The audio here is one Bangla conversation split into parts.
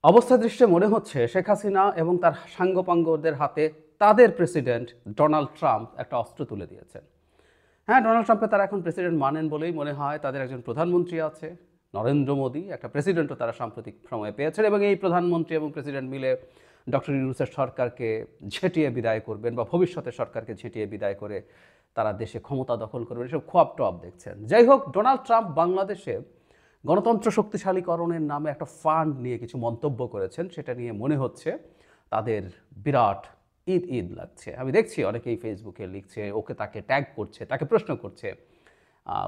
অবস্থা দৃষ্টে মনে হচ্ছে শেখ হাসিনা এবং তার সাঙ্গপাঙ্গদের হাতে তাদের প্রেসিডেন্ট ডোনাল্ড ট্রাম্প একটা অস্ত্র তুলে দিয়েছেন। হ্যাঁ, ডোনাল্ড ট্রাম্পকে তারা এখন প্রেসিডেন্ট মানেন বলেই মনে হয়। তাদের একজন প্রধানমন্ত্রী আছে, নরেন্দ্র মোদী, একটা প্রেসিডেন্টও তারা সাম্প্রতিক সময়ে পেয়েছেন এবং এই প্রধানমন্ত্রী এবং প্রেসিডেন্ট মিলে ডক্টর ইউনূসের সরকারকে ঝেঁটিয়ে বিদায় করবেন বা ভবিষ্যতের সরকারকে ঝেঁটিয়ে বিদায় করে তারা দেশে ক্ষমতা দখল করবেন, এসব খোয়াব টোয়াব দেখছেন। যাই হোক, ডোনাল্ড ট্রাম্প বাংলাদেশে গণতন্ত্র শক্তিশালীকরণের নামে একটা ফান্ড নিয়ে কিছু মন্তব্য করেছেন, সেটা নিয়ে মনে হচ্ছে তাদের বিরাট ঈদ ঈদ লাগছে। আমি দেখছি অনেকেই ফেসবুকে লিখছে, তাকে ট্যাগ করছে, তাকে প্রশ্ন করছে।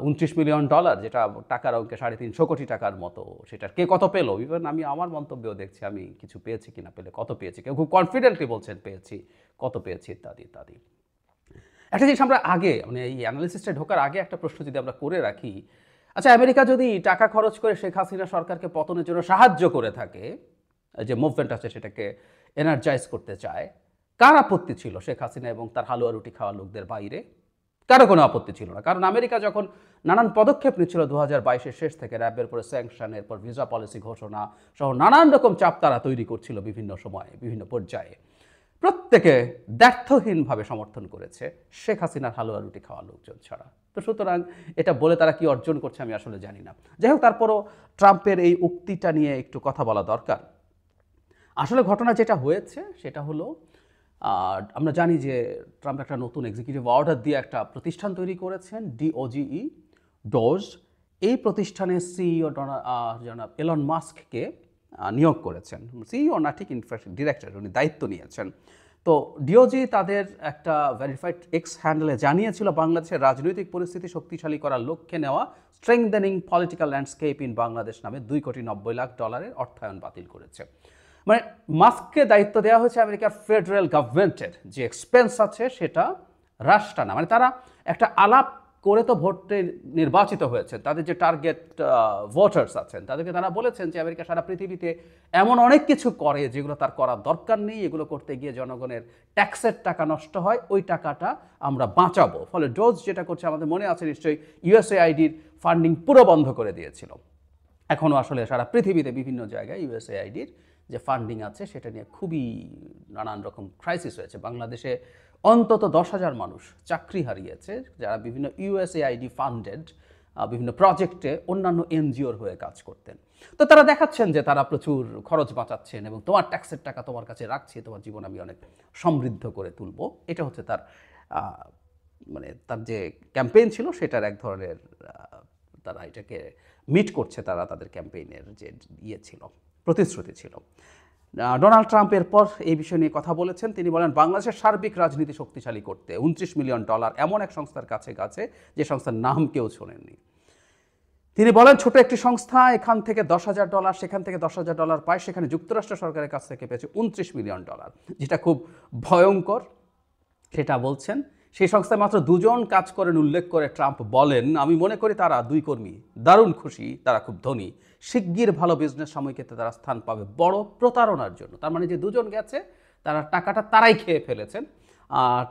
$29 মিলিয়ন, যেটা টাকার অঙ্কে 350 কোটি টাকার মতো, সেটার কে কত পেলো। ইভেন আমি আমার মন্তব্যেও দেখছি আমি কিছু পেয়েছি কিনা, পেলে কত পেয়েছি, কেউ খুব কনফিডেন্টলি বলছেন পেয়েছি, কত পেয়েছি, ইত্যাদি ইত্যাদি। একটা জিনিস আমরা আগে এই অ্যানালিসিসটা ঢোকার আগে একটা প্রশ্ন যদি আমরা করে রাখি, আচ্ছা, আমেরিকা যদি টাকা খরচ করে শেখ হাসিনা সরকারকে পতনের জন্য সাহায্য করে থাকে, যে মুভমেন্ট আছে সেটাকে এনার্জাইজ করতে চায়, কার আপত্তি ছিল শেখ হাসিনা এবং তার হালুয়া রুটি খাওয়া লোকদের বাইরে? কারো কোনো আপত্তি ছিল না। কারণ আমেরিকা যখন নানান পদক্ষেপ নিচ্ছিল 2022-এর শেষ থেকে, র্যাবের পরে স্যাংশন, এরপর ভিসা পলিসি ঘোষণা সহ নানান রকম চাপ তারা তৈরি করছিল বিভিন্ন সময়ে, বিভিন্ন পর্যায়ে, প্রত্যেকে দ্ব্যর্থহীনভাবে সমর্থন করেছে শেখ হাসিনার হালুয়া রুটি খাওয়া লোকজন ছাড়া। তো সুতরাং এটা বলে তারা কি অর্জন করছে আমি আসলে জানি না। যাই হোক, তারপরও ট্রাম্পের এই উক্তিটা নিয়ে একটু কথা বলা দরকার। আসলে ঘটনা যেটা হয়েছে সেটা হলো, আমরা জানি যে ট্রাম্প একটা নতুন এক্সিকিউটিভ অর্ডার দিয়ে একটা প্রতিষ্ঠান তৈরি করেছেন, DOGE, ডোজ। এই প্রতিষ্ঠানের সিইও জনাব এলন মাস্ককে নিয়োগ করেছেন। সিইও না, ঠিক ইনফ্যাক্ট ডিরেক্টর, উনি দায়িত্ব নিয়েছেন। তো DOGE তাদের একটা ভেরিফাইড এক্স হ্যান্ডেলে জানিয়েছিল বাংলাদেশের রাজনৈতিক পরিস্থিতি শক্তিশালী করার লক্ষ্যে নেওয়া strengthening political landscape in Bangladesh নামে $2,90,00,000 অর্থায়ন বাতিল করেছে। মানে মাস্ককে দায়িত্ব দেওয়া হয়েছে আমেরিকার ফেডারেল গভর্নমেন্টের যে এক্সপেন্স আছে সেটা হ্রাস টানা। মানে তারা একটা আলাপ করে তো ভোটে নির্বাচিত হয়েছে, তাদের যে টার্গেট ভোটার্স আছেন তাদেরকে তারা বলেছেন যে আমেরিকা সারা পৃথিবীতে এমন অনেক কিছু করে যেগুলো তার করার দরকার নেই, এগুলো করতে গিয়ে জনগণের ট্যাক্সের টাকা নষ্ট হয়, ওই টাকাটা আমরা বাঁচাবো। ফলে ডোজ যেটা করছে, আমাদের মনে আছে নিশ্চয়ই, USAIDর ফান্ডিং পুরো বন্ধ করে দিয়েছিল। এখনও আসলে সারা পৃথিবীতে বিভিন্ন জায়গায় USAIDর যে ফান্ডিং আছে সেটা নিয়ে খুবই নানান রকম ক্রাইসিস হয়েছে। বাংলাদেশে অন্তত 10,000 মানুষ চাকরি হারিয়েছে যারা বিভিন্ন USAID ফান্ডেড বিভিন্ন প্রজেক্টে অন্যান্য NGOর হয়ে কাজ করতেন। তো তারা দেখাচ্ছেন যে তারা প্রচুর খরচ বাঁচাচ্ছেন এবং তোমার ট্যাক্সের টাকা তোমার কাছে রাখছি, তোমার জীবন আমি অনেক সমৃদ্ধ করে তুলব। এটা হচ্ছে তার তার যে ক্যাম্পেইন ছিল সেটার এক ধরনের, তারা এটাকে মিট করছে, তারা তাদের ক্যাম্পেইনের যে ছিল, প্রতিশ্রুতি ছিল। ডোনাল্ড ট্রাম্প এরপর এই বিষয় নিয়ে কথা বলেছেন। তিনি বলেন, বাংলাদেশের সার্বিক রাজনীতি শক্তিশালী করতে $29 মিলিয়ন এমন এক সংস্থার কাছে গেছে যে সংস্থার নাম কেউ শোনেননি। তিনি বলেন, ছোট একটি সংস্থা এখান থেকে $10,000, সেখান থেকে $10,000 পায়, সেখানে যুক্তরাষ্ট্র সরকারের কাছ থেকে পেয়েছে $29 মিলিয়ন, যেটা খুব ভয়ঙ্কর সেটা বলছেন। সেই সংস্থায় মাত্র 2 জন কাজ করেন উল্লেখ করে ট্রাম্প বলেন, আমি মনে করি তারা 2 কর্মী দারুণ খুশি, তারা খুব ধনী, শিগগির ভালো বিজনেস সাময়িকীতে তারা স্থান পাবে বড় প্রতারণার জন্য। তার মানে যে 2 জন গেছে তারা টাকাটা তারাই খেয়ে ফেলেছেন।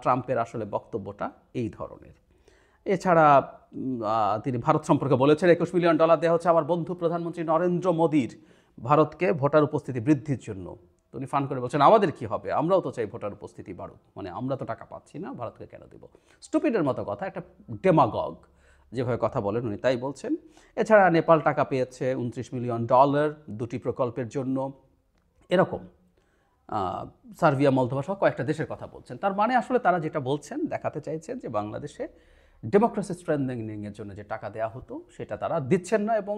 ট্রাম্পের আসলে বক্তব্যটা এই ধরনের। এছাড়া তিনি ভারত সম্পর্কে বলেছেন, $21 মিলিয়ন দেওয়া হচ্ছে আমার বন্ধু প্রধানমন্ত্রী নরেন্দ্র মোদীর ভারতকে ভোটার উপস্থিতি বৃদ্ধির জন্য। উনি ফান করে বলছেন, আমাদের কি হবে, আমরাও তো চাই ভোটার উপস্থিতি বাড়ুক, মানে আমরা তো টাকা পাচ্ছি না, ভারতকে কেন দেব। স্টুপিডের মতো কথা, একটা ডেমাগগ যেভাবে কথা বলেন উনি তাই বলছেন। এছাড়া নেপাল টাকা পেয়েছে $29 মিলিয়ন 2টি প্রকল্পের জন্য, এরকম সার্বিয়া, মলদোভা সহ কয়েকটা দেশের কথা বলছেন। তার মানে আসলে তারা যেটা বলছেন, দেখাতে চাইছেন যে বাংলাদেশে ডেমোক্রেসি স্ট্রেংথেনিংয়ের জন্য যে টাকা দেওয়া হতো সেটা তারা দিচ্ছেন না, এবং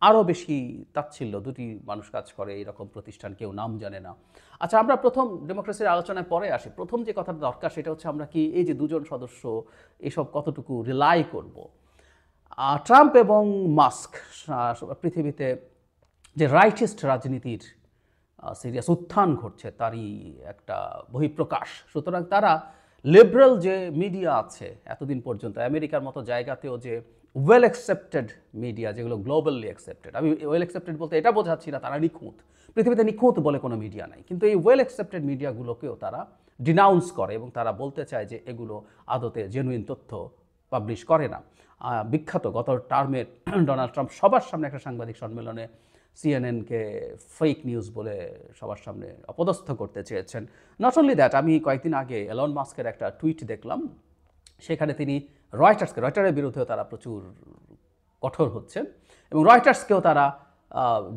আরও বেশি তাচ্ছিল্য, 2টি মানুষ কাজ করে এরকম প্রতিষ্ঠান, কেউ নাম জানে না। আচ্ছা, আমরা প্রথম ডেমোক্রেসির আলোচনায় পরে আসি। প্রথম যে কথাটা দরকার সেটা হচ্ছে, আমরা কি এই যে 2 জন সদস্য এসব কতটুকু রিলাই করব। ট্রাম্প এবং মাস্ক পৃথিবীতে যে রাইটিস্ট রাজনীতির সিরিয়াস উত্থান ঘটছে তারই একটা বহিঃপ্রকাশ। সুতরাং তারা লিবারেল যে মিডিয়া আছে এতদিন পর্যন্ত আমেরিকার মতো জায়গাতেও, যে ওয়েল অ্যাকসেপ্টেড মিডিয়া, যেগুলো গ্লোবালি অ্যাকসেপ্টেড, আমি ওয়েল অ্যাকসেপ্টেড বলতে এটা বোঝাচ্ছি না তারা নিখুঁত, পৃথিবীতে নিখুঁত বলে কোনো মিডিয়া নাই, কিন্তু এই ওয়েল অ্যাকসেপ্টেড মিডিয়াগুলোকেও তারা ডিনাউন্স করে এবং তারা বলতে চায় যে এগুলো আদতে জেনুইন তথ্য পাবলিশ করে না। বিখ্যাত গত টার্মে ডোনাল্ড ট্রাম্প সবার সামনে একটা সাংবাদিক সম্মেলনে সিএনএনকে ফেক নিউজ বলে সবার সামনে অপদস্থ করতে চেয়েছেন। নট অনলি দ্যাট, আমি কয়েকদিন আগে এলন মাস্কের একটা টুইট দেখলাম, সেখানে তিনি রয়টারের বিরুদ্ধেও তারা প্রচুর কঠোর হচ্ছেন এবং রয়টার্সকেও তারা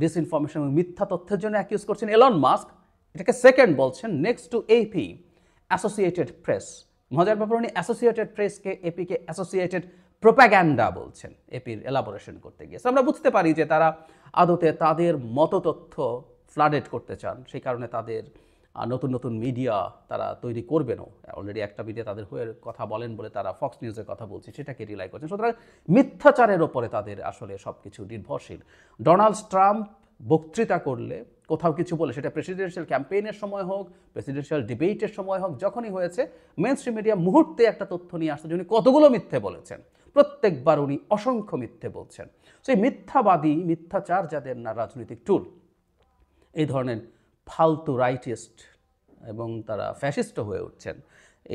ডিসইনফরমেশন এবং মিথ্যা তথ্যের জন্য অ্যাকিউজ করছেন। এলন মাস্ক এটাকে সেকেন্ড বলছেন, next to AP, associated press. মজার ব্যাপার, উনি অ্যাসোসিয়েটেড প্রেসকে, এপিকে অ্যাসোসিয়েটেড প্রোপাগ্যান্ডা বলছেন এপির এলাবোরেশন করতে গিয়ে। আমরা বুঝতে পারি যে তারা আদতে তাদের মতো তথ্য ফ্লাডেড করতে চান, সেই কারণে তাদের নতুন নতুন মিডিয়া তারা তৈরি করবেনও। অলরেডি একটা মিডিয়া তাদের হয়ে কথা বলেন বলে তারা ফক্স নিউজের কথা বলছে, সেটাকে রিলাই করছেন। সুতরাং মিথ্যাচারের ওপরে তাদের আসলে সব কিছু নির্ভরশীল। ডোনাল্ড ট্রাম্প বক্তৃতা করলে, কোথাও কিছু বলে, সেটা প্রেসিডেন্সিয়াল ক্যাম্পেইনের সময় হোক, প্রেসিডেন্সিয়াল ডিবেটের সময় হোক, যখনই হয়েছে মেইনস্ট্রিম মিডিয়া মুহূর্তে একটা তথ্য নিয়ে আসছে যে উনি কতগুলো মিথ্যে বলেছেন। প্রত্যেকবার উনি অসংখ্য মিথ্যে বলছেন। সেই মিথ্যাবাদী, মিথ্যাচার যাদের না রাজনৈতিক টুল, এই ধরনের ফালতু রাইটিস্ট এবং তারা ফ্যাসিস্ট হয়ে উঠছেন,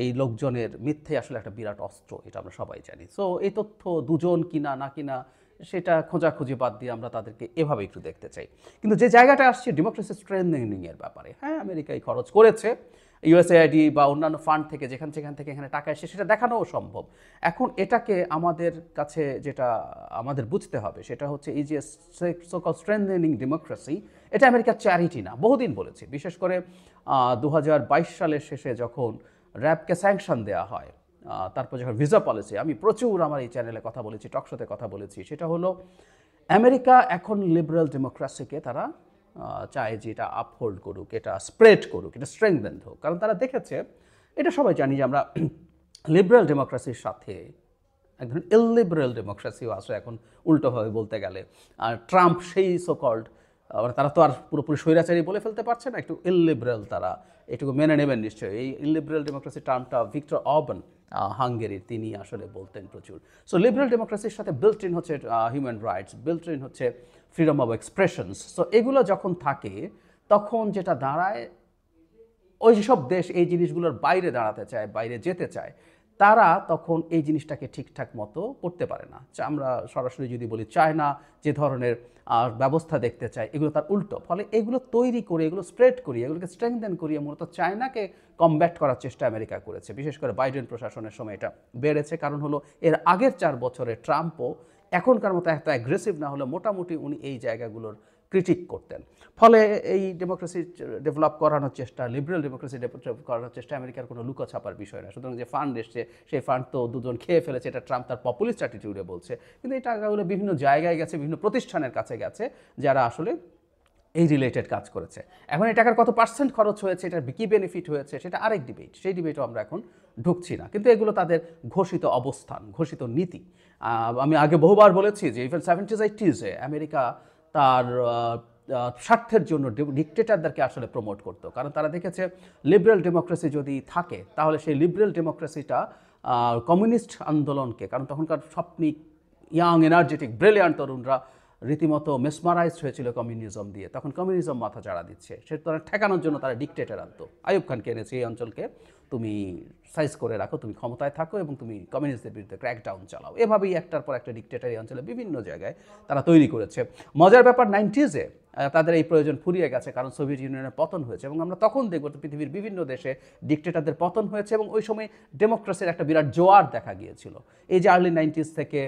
এই লোকজনের মিথ্যে আসলে একটা বিরাট অস্ত্র, এটা আমরা সবাই জানি। সো এই তথ্য দুজন কিনা না কিনা সেটা খোঁজাখুঁজি বাদ দিয়ে আমরা তাদেরকে এভাবে একটু দেখতে চাই। কিন্তু যে জায়গাটা আসছে ডেমোক্রেসি স্ট্রেংথেনিংয়ের ব্যাপারে, হ্যাঁ আমেরিকায় খরচ করেছে, ইউএসএআইডি বা অন্যান্য ফান্ড থেকে যেখান থেকে এখানে টাকা এসে সেটা দেখানোও সম্ভব। এখন এটাকে আমাদের কাছে যেটা আমাদের বুঝতে হবে সেটা হচ্ছে এই যে সোকল স্ট্রেংথেনিং ডেমোক্রেসি, এটা আমেরিকার চ্যারিটি না। বহুদিন বলেছি, বিশেষ করে 2022 সালের শেষে যখন র্যাবকে স্যাংশন দেওয়া হয়, তারপর যখন ভিসা পলিসি, আমি প্রচুর আমার এই চ্যানেলে কথা বলেছি, টকশোতে কথা বলেছি, সেটা হলো আমেরিকা এখন লিবারেল ডেমোক্রেসিকে তারা চায় যে এটা আপহোল্ড করুক, এটা স্প্রেড করুক, এটা স্ট্রেংথেন হোক। কারণ তারা দেখেছে, এটা সবাই জানি যে আমরা লিবারেল ডেমোক্রেসির সাথে এক ধরনের ইললিবারেল ডেমোক্রেসিও আছে এখন, উল্টোভাবে বলতে গেলে। আর ট্রাম্প সেই সোকল্ড, তারা তো আর পুরোপুরি স্বৈরাচারী বলে ফেলতে পারছে না, একটু ইললিবারেল, তারা এটুকু মেনে নেবেন নিশ্চয়ই। এই ইললিবারেল ডেমোক্রেসি টার্মটা ভিক্টর অরবান, হাঙ্গেরির, তিনি আসলে বলতেন প্রচুর। সো লিবারেল ডেমোক্রেসির সাথে বিল্ট ইন হচ্ছে হিউম্যান রাইটস, বিল্ট ইন হচ্ছে ফ্রিডম অফ এক্সপ্রেশনস। সো এগুলো যখন থাকে তখন যেটা দাঁড়ায়, ওই সব দেশ এই জিনিসগুলোর বাইরে দাঁড়াতে চায়, বাইরে যেতে চায়, তারা তখন এই জিনিসটাকে ঠিকঠাক মতো করতে পারে না। আমরা সরাসরি যদি বলি, চায়না যে ধরনের ব্যবস্থা দেখতে চায়, এগুলো তার উল্টো। ফলে এগুলো তৈরি করে, এগুলো স্প্রেড করিয়ে, এগুলোকে স্ট্রেংথেন করিয়ে মূলত চায়নাকে কমব্যাট করার চেষ্টা আমেরিকা করেছে। বিশেষ করে বাইডেন প্রশাসনের সময় এটা বেড়েছে, কারণ হলো এর আগের 4 বছরে ট্রাম্পও এখনকার মতো এত অ্যাগ্রেসিভ না হলে মোটামুটি উনি এই জায়গাগুলোর ক্রিটিক করতেন। ফলে এই ডেমোক্রেসি ডেভেলপ করানোর চেষ্টা, লিবারেল ডেমোক্রেসি ডেভেলপ করানোর চেষ্টা আমেরিকার কোনো লুকোছাপার বিষয় না। সুতরাং যে ফান্ড এসছে, সেই ফান্ড তো দুজন খেয়ে ফেলেছে, এটা ট্রাম্প তার পপুলিস্ট অ্যাটিটিউডে বলছে। কিন্তু এই টাকাগুলো বিভিন্ন জায়গায় গেছে, বিভিন্ন প্রতিষ্ঠানের কাছে গেছে, যারা আসলে এই রিলেটেড কাজ করেছে। এখন এই টাকার কত পার্সেন্ট খরচ হয়েছে, এটার কি বেনিফিট হয়েছে, সেটা আরেক ডিবেট, সেই ডিবেটও আমরা এখন ঢুকছি না। কিন্তু এগুলো তাদের ঘোষিত অবস্থান, ঘোষিত নীতি। আমি আগে বহুবার বলেছি যে ইভেন 70s 80s-এ আমেরিকা তার স্বার্থের জন্য ডিকটেটরদেরকে আসলে প্রমোট করতো, কারণ তারা দেখেছে লিবারেল ডেমোক্রেসি যদি থাকে তাহলে সেই লিবারেল ডেমোক্রেসিটা কমিউনিস্ট আন্দোলনকে, কারণ তখনকার স্বপ্নিক ইয়াং এনার্জেটিক ব্রিলিয়ান্ট তরুণরা রীতিমতো মেসমারাইজড হয়েছিল কমিউনিজম দিয়ে, তখন কমিউনিজম মাথা চাড়া দিচ্ছে, সে তারা ঠেকানোর জন্য তারা ডিকটেটর আনতো। আইয়ুব খানকে এনেছে, এই অঞ্চলকে তুমি সাইজ করে রাখো, তুমি ক্ষমতায় থাকো এবং তুমি কমিউনিস্টদের বিরুদ্ধে ক্র্যাকডাউন চালাও। এভাবেই একটার পর একটা ডিকটেটর এই অঞ্চলে বিভিন্ন জায়গায় তারা তৈরি করেছে। মজার ব্যাপার, 90s-এ তাদের এই প্রয়োজন ফুরিয়ে গেছে, কারণ সোভিয়েত ইউনিয়নের পতন হয়েছে এবং আমরা তখন দেখব পৃথিবীর বিভিন্ন দেশে ডিকটেটরদের পতন হয়েছে এবং ওই সময় ডেমোক্রেসির একটা বিরাট জোয়ার দেখা গিয়েছিল। এই যে আর্লি 90s থেকে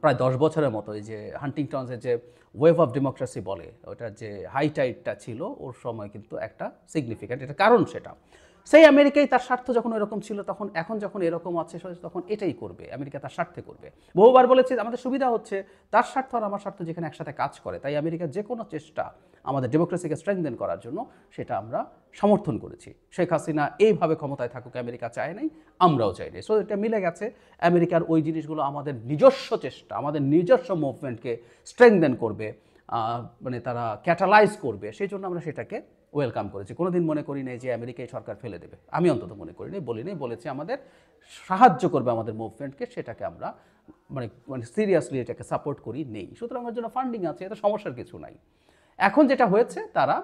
প্রায় 10 বছরের মতো এই যে হান্টিংটনসের যে ওয়েভ অফ ডেমোক্রেসি বলে, ওটার যে হাই টাইডটা ছিল ওর সময় কিন্তু একটা সিগনিফিক্যান্ট, এটা কারণ সেটা সেই আমেরিকায় তার স্বার্থ যখন এরকম ছিল, তখন এখন যখন এরকম আছে তখন এটাই করবে, আমেরিকা তার স্বার্থে করবে। বহুবার বলেছে আমাদের সুবিধা হচ্ছে তার স্বার্থ আর আমার স্বার্থ যেখানে একসাথে কাজ করে, তাই আমেরিকার যে কোনো চেষ্টা আমাদের ডেমোক্রেসিকে স্ট্রেংথেন করার জন্য সেটা আমরা সমর্থন করেছি। শেখ হাসিনা এইভাবে ক্ষমতায় থাকুক আমেরিকা চায় নাই, আমরাও চাই নাই। সো এটা মিলে গেছে। আমেরিকার ওই জিনিসগুলো আমাদের নিজস্ব চেষ্টা, আমাদের নিজস্ব মুভমেন্টকে স্ট্রেংথেন করবে, মানে তারা ক্যাটালাইজ করবে, সেই জন্য আমরা সেটাকে ওয়েলকাম করেছি। কোনোদিন মনে করি নাই যে আমেরিকায় সরকার ফেলে দেবে, আমি অন্তত মনে করি নাই, বলিনি, বলেছি আমাদের সাহায্য করবে আমাদের মুভমেন্টকে, সেটাকে আমরা মানে সিরিয়াসলি এটাকে সাপোর্ট করি নেই। সুতরাং আমার জন্য ফান্ডিং আছে, এতে সমস্যার কিছু নাই। এখন যেটা হয়েছে, তারা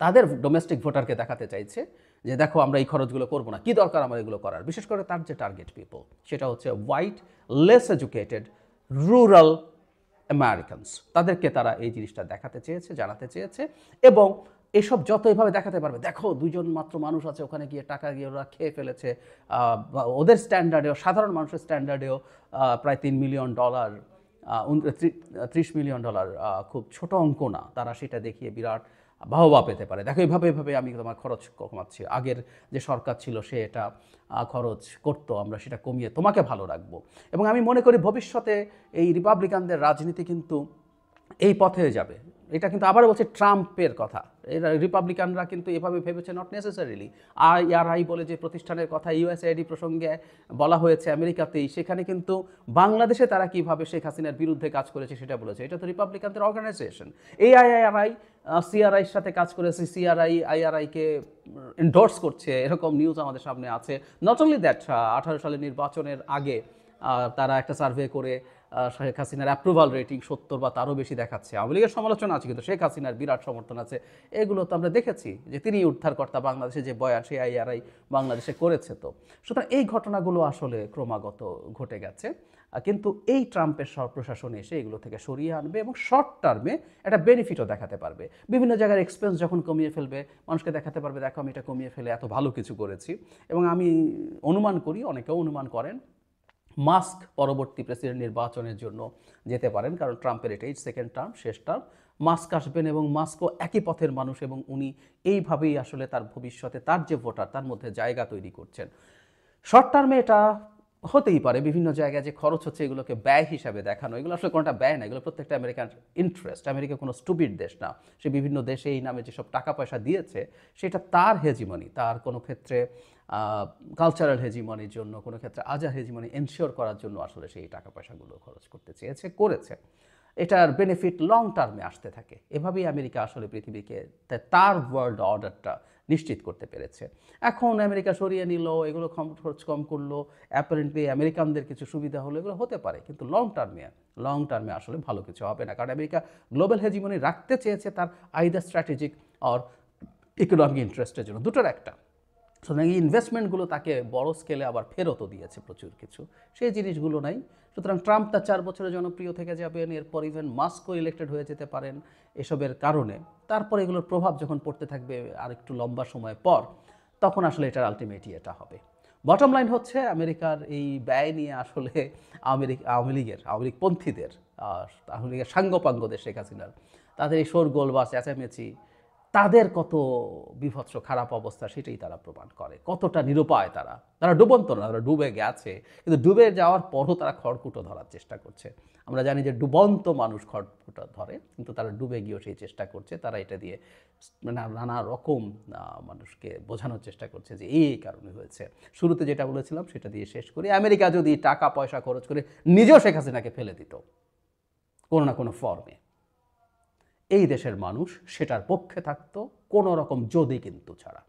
তাদের ডোমেস্টিক ভোটারকে দেখাতে চাইছে যে দেখো আমরা এই খরচগুলো করবো না, কি দরকার আমার এগুলো করার। বিশেষ করে তার যে টার্গেট পিপল সেটা হচ্ছে white, less educated, rural Americans, তাদেরকে তারা এই জিনিসটা দেখাতে চেয়েছে, জানাতে চেয়েছে। এবং এসব যত এভাবে দেখাতে পারবে, দেখো দুইজন মাত্র মানুষ আছে ওখানে গিয়ে টাকা গিয়ে ওরা খেয়ে ফেলেছে, বা ওদের স্ট্যান্ডার্ডেও, সাধারণ মানুষের স্ট্যান্ডার্ডেও প্রায় $3 মিলিয়ন, 30 মিলিয়ন ডলার খুব ছোট অঙ্ক না, তারা সেটা দেখিয়ে বিরাট বাহবা পেতে পারে। দেখো এভাবে এভাবে আমি তোমার খরচ কমাচ্ছি, আগের যে সরকার ছিল সে এটা খরচ করতো, আমরা সেটা কমিয়ে তোমাকে ভালো রাখবো। এবং আমি মনে করি ভবিষ্যতে এই রিপাবলিকানদের রাজনীতি কিন্তু এই পথে যাবে। এটা কিন্তু আবার বলছে ট্রাম্পের কথা, এরা রিপাবলিকানরা কিন্তু এভাবে ভেবেছে নট নেসেসারিলি। IRI বলে যে প্রতিষ্ঠানের কথা ইউএসএআইডি প্রসঙ্গে বলা হয়েছে আমেরিকাতেই, সেখানে কিন্তু বাংলাদেশে তারা কিভাবে শেখ হাসিনার বিরুদ্ধে কাজ করেছে সেটা বলেছে। এটা তো রিপাবলিকানদের অর্গানাইজেশন। এই IRI CRIর সাথে কাজ করেছে, CRI IRIকে এন্ডোর্স করছে, এরকম নিউজ আমাদের সামনে আছে। নট অনলি দ্যাট, 18 সালের নির্বাচনের আগে তারা একটা সার্ভে করে শেখ হাসিনার অ্যাপ্রুভাল রেটিং 70 বা তারও বেশি দেখাচ্ছে। আওয়ামী লীগের সমালোচনা আছে কিন্তু শেখ হাসিনার বিরাট সমর্থন আছে। এগুলো তো আমরা দেখেছি যে তিনি উদ্ধারকর্তা, বাংলাদেশে যে বয়ান সেই IRI বাংলাদেশে করেছে। তো সুতরাং এই ঘটনাগুলো আসলে ক্রমাগত ঘটে গেছে, কিন্তু এই ট্রাম্পের প্রশাসন এসে এগুলো থেকে সরিয়ে আনবে এবং শর্ট টার্মে একটা বেনিফিটও দেখাতে পারবে। বিভিন্ন জায়গার এক্সপেন্স যখন কমিয়ে ফেলবে, মানুষকে দেখাতে পারবে দেখো আমি এটা কমিয়ে ফেলে এত ভালো কিছু করেছি। এবং আমি অনুমান করি, অনেকেও অনুমান করেন, মাস্ক পরবর্তী প্রেসিডেন্ট নির্বাচনের জন্য যেতে পারেন, কারণ ট্রাম্পের এটাই সেকেন্ড টার্ম, শেষ টার্ম। মাস্ক আসবেন এবং মাস্কও একই পথের মানুষ, এবং উনি এইভাবেই আসলে তার ভবিষ্যতে তার যে ভোটার তার মধ্যে জায়গা তৈরি করছেন। শর্ট টার্মে এটা হতেই পারে, বিভিন্ন জায়গায় যে খরচ হচ্ছে এগুলোকে ব্যয় হিসাবে দেখানো, এগুলো আসলে কোনোটা ব্যয় না, এগুলো প্রত্যেকটা আমেরিকান ইন্টারেস্ট। আমেরিকা কোনো স্টুপিড দেশ না, সে বিভিন্ন দেশে এই নামে যেসব টাকা পয়সা দিয়েছে সেটা তার হেজিমনি, তার কোনো ক্ষেত্রে কালচারাল হেজিমনির জন্য, কোনো ক্ষেত্রে আজার হেজিমনি এনশিওর করার জন্য আসলে সেই টাকা পয়সাগুলো খরচ করতে চেয়েছে, করেছে। এটার বেনিফিট লং টার্মে আসতে থাকে। এভাবেই আমেরিকা আসলে পৃথিবীকে তার ওয়ার্ল্ড অর্ডারটা নিশ্চিত করতে পেরেছে। এখন আমেরিকা সরিয়ে নিল, এগুলো খরচ কম করলো, অ্যাপারেন্টলি আমেরিকানদের কিছু সুবিধা হলো, এগুলো হতে পারে, কিন্তু লং টার্মে আসলে ভালো কিছু হবে না। কারণ আমেরিকা গ্লোবাল হেজিমনি রাখতে চেয়েছে তার আইদার স্ট্র্যাটেজিক আর ইকোনমিক ইন্টারেস্টের জন্য, দুটোর একটা। সুতরাং এই ইনভেস্টমেন্টগুলো তাকে বড় স্কেলে আবার ফেরতও দিয়েছে প্রচুর কিছু, সেই জিনিসগুলো নাই। সুতরাং ট্রাম্প তার 4 বছরে জনপ্রিয় থেকে যাবেন, এরপর ইভেন মাস্কও ইলেক্টেড হয়ে যেতে পারেন এসবের কারণে। তারপর এগুলোর প্রভাব যখন পড়তে থাকবে আর একটু লম্বা সময় পর, তখন আসলে এটার আলটিমেটলি এটা হবে। বটম লাইন হচ্ছে আমেরিকার এই ব্যয় নিয়ে আসলে আওয়ামী লীগ পন্থীদের, আওয়ামী লীগের সাঙ্গপাঙ্গদের, শেখ হাসিনার, তাদের এই শোরগোল বা চেঁচামেচি, তাদের কত বিভৎস খারাপ অবস্থা সেটাই তারা প্রমাণ করে, কতটা নিরুপায় তারা ডুবন্ত না, তারা ডুবে গেছে, কিন্তু ডুবে যাওয়ার পরও তারা খড়কুটো ধরার চেষ্টা করছে। আমরা জানি যে ডুবন্ত মানুষ খড়কুটো ধরে, কিন্তু তারা ডুবে গিয়েও সেই চেষ্টা করছে। তারা এটা দিয়ে নানা রকম মানুষকে বোঝানোর চেষ্টা করছে যে এই কারণে হয়েছে। শুরুতে যেটা বলেছিলাম সেটা দিয়ে শেষ করি, আমেরিকা যদি টাকা পয়সা খরচ করে নিজেও শেখ হাসিনাকে ফেলে দিত কোনো না কোনো ফর্মে, এই দেশের মানুষ সেটার পক্ষে থাকতো, কোনো রকম যদি কিন্তু ছাড়া।